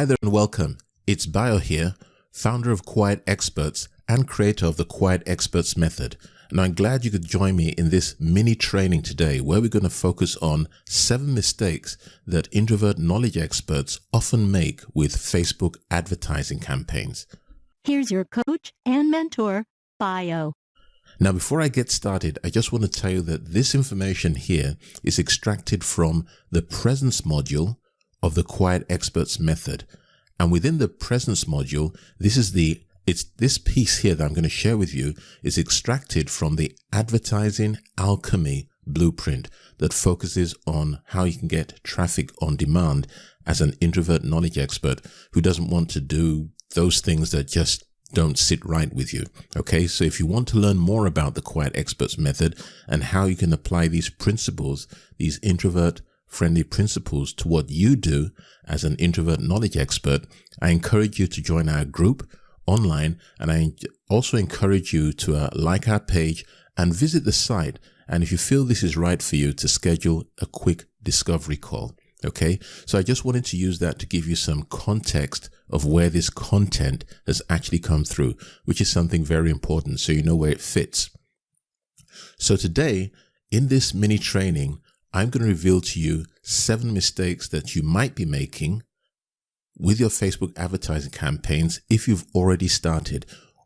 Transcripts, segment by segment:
Hi there and welcome. It's Bio here, founder of Quiet Experts and creator of the Quiet Experts method. And I'm glad you could join me in this mini training today where we're going to focus on 7 mistakes that introvert knowledge experts often make with Facebook advertising campaigns. Here's your coach and mentor, Bio. Now, before I get started, I just want to tell you that this information here is extracted from the presence module of the Quiet Experts method. And within the presence module, this piece here that I'm going to share with you is extracted from the advertising alchemy blueprint that focuses on how you can get traffic on demand as an introvert knowledge expert who doesn't want to do those things that just don't sit right with you. Okay, so if you want to learn more about the Quiet Experts method and how you can apply these principles, these introvert-friendly principles to what you do as an introvert knowledge expert, I encourage you to join our group online, and I also encourage you to like our page and visit the site. And if you feel this is right for you, to schedule a quick discovery call. Okay, so I just wanted to use that to give you some context of where this content has actually come through, which is something very important so you know where it fits. So today, in this mini training, I'm going to reveal to you 7 mistakes that you might be making with your Facebook advertising campaigns if you've already started,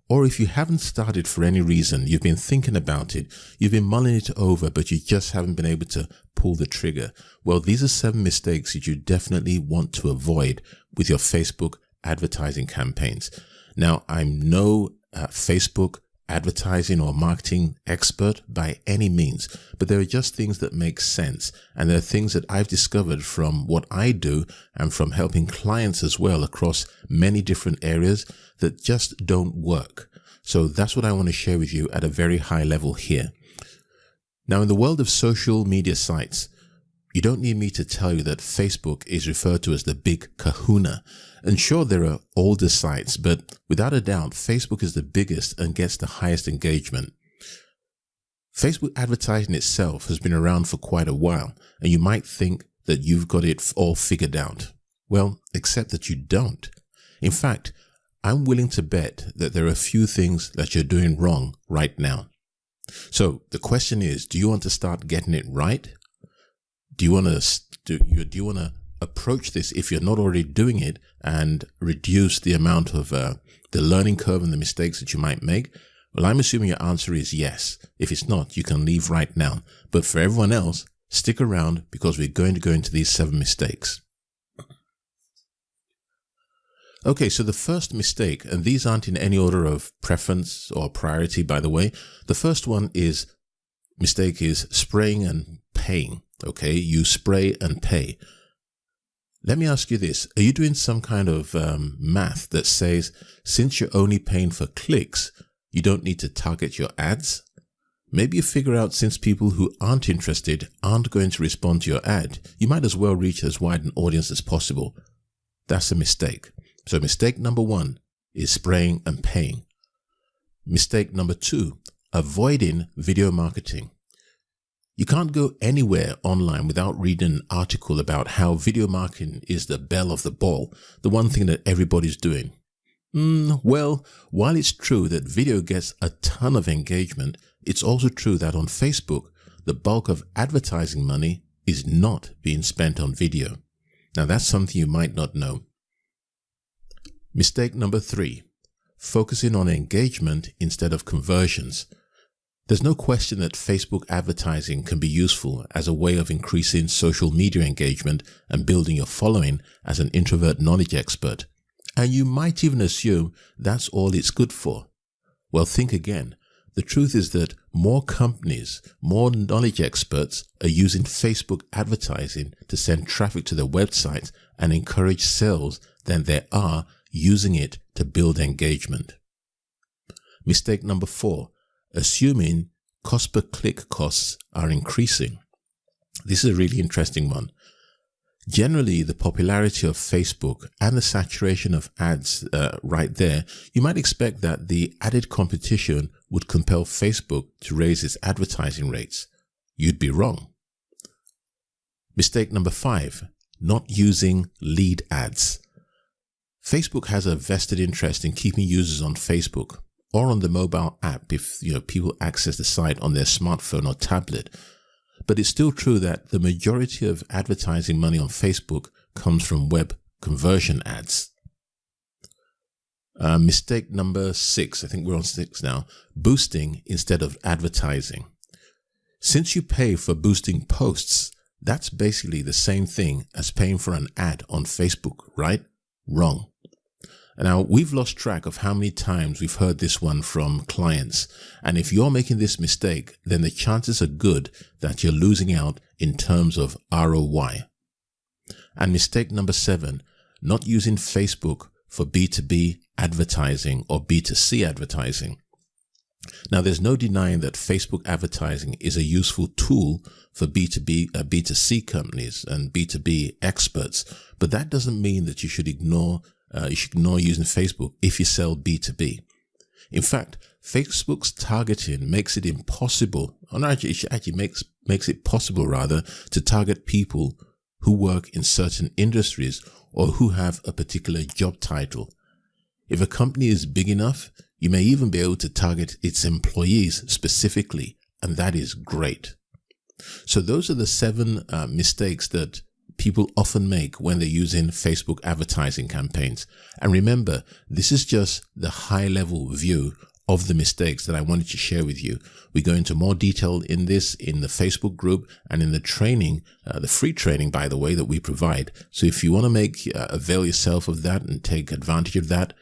or if you haven't started for any reason, you've been thinking about it, you've been mulling it over, but you just haven't been able to pull the trigger. Well, these are 7 mistakes that you definitely want to avoid with your Facebook advertising campaigns. Now, I'm no Facebook advertising or marketing expert by any means, but there are just things that make sense. And there are things that I've discovered from what I do and from helping clients as well across many different areas that just don't work. So that's what I want to share with you at a very high level here. Now, in the world of social media sites, you don't need me to tell you that Facebook is referred to as the big kahuna. And sure, there are older sites, but without a doubt, Facebook is the biggest and gets the highest engagement. Facebook advertising itself has been around for quite a while, and you might think that you've got it all figured out. Well, except that you don't. In fact, I'm willing to bet that there are a few things that you're doing wrong right now. So the question is, do you want to start getting it right? Do you want to approach this, if you're not already doing it, and reduce the amount of the learning curve and the mistakes that you might make? Well, I'm assuming your answer is yes. If it's not, you can leave right now. But for everyone else, stick around because we're going to go into these 7 mistakes. Okay, so the first mistake, and these aren't in any order of preference or priority, by the way. The first one mistake is spraying and paying. Okay, you spray and pay. Let me ask you this. Are you doing some kind of math that says, since you're only paying for clicks, you don't need to target your ads? Maybe you figure out, since people who aren't interested aren't going to respond to your ad, you might as well reach as wide an audience as possible. That's a mistake. So mistake number 1 is spraying and paying. Mistake number 2, avoiding video marketing. You can't go anywhere online without reading an article about how video marketing is the belle of the ball, the one thing that everybody's doing. Well, while it's true that video gets a ton of engagement, it's also true that on Facebook, the bulk of advertising money is not being spent on video. Now, that's something you might not know. Mistake number 3, focusing on engagement instead of conversions. There's no question that Facebook advertising can be useful as a way of increasing social media engagement and building your following as an introvert knowledge expert. And you might even assume that's all it's good for. Well, think again. The truth is that more companies, more knowledge experts are using Facebook advertising to send traffic to their websites and encourage sales than there are using it to build engagement. Mistake number 4. Assuming cost per click costs are increasing. This is a really interesting one. Generally, the popularity of Facebook and the saturation of ads right there, you might expect that the added competition would compel Facebook to raise its advertising rates. You'd be wrong. Mistake number 5, not using lead ads. Facebook has a vested interest in keeping users on Facebook or on the mobile app if people access the site on their smartphone or tablet. But it's still true that the majority of advertising money on Facebook comes from web conversion ads. Mistake number 6, I think we're on 6 now, boosting instead of advertising. Since you pay for boosting posts, that's basically the same thing as paying for an ad on Facebook, right? Wrong. Now, we've lost track of how many times we've heard this one from clients. And if you're making this mistake, then the chances are good that you're losing out in terms of ROI. And mistake number 7, not using Facebook for B2B advertising or B2C advertising. Now, there's no denying that Facebook advertising is a useful tool for B2B, B2C companies and B2B experts, but that doesn't mean that you should ignore using Facebook if you sell B2B. In fact, Facebook's targeting makes it impossible, makes it possible rather, to target people who work in certain industries or who have a particular job title. If a company is big enough, you may even be able to target its employees specifically, and that is great. So those are the 7 mistakes that people often make when they're using Facebook advertising campaigns. And remember, this is just the high-level view of the mistakes that I wanted to share with you. We go into more detail in this in the Facebook group and in the training, the free training, by the way, that we provide. So if you want to avail yourself of that and take advantage of that,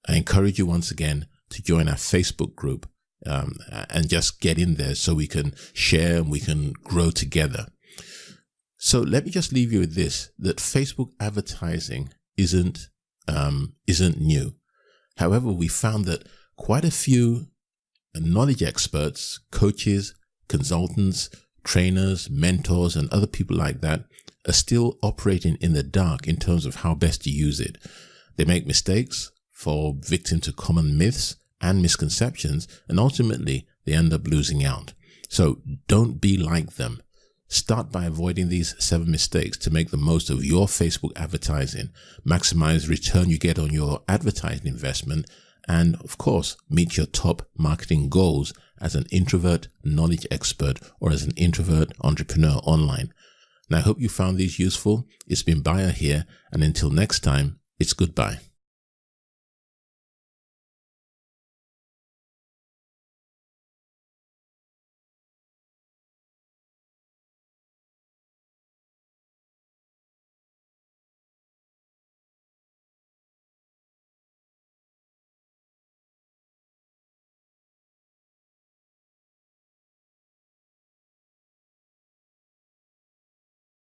I encourage you once again to join our Facebook group and just get in there so we can share and we can grow together. So let me just leave you with this, that Facebook advertising isn't new. However, we found that quite a few knowledge experts, coaches, consultants, trainers, mentors, and other people like that are still operating in the dark in terms of how best to use it. They make mistakes, fall victim to common myths and misconceptions, and ultimately they end up losing out. So don't be like them. Start by avoiding these 7 mistakes to make the most of your Facebook advertising, maximize return you get on your advertising investment, and of course, meet your top marketing goals as an introvert knowledge expert or as an introvert entrepreneur online. And I hope you found these useful. It's been Bayer here, and until next time, it's goodbye.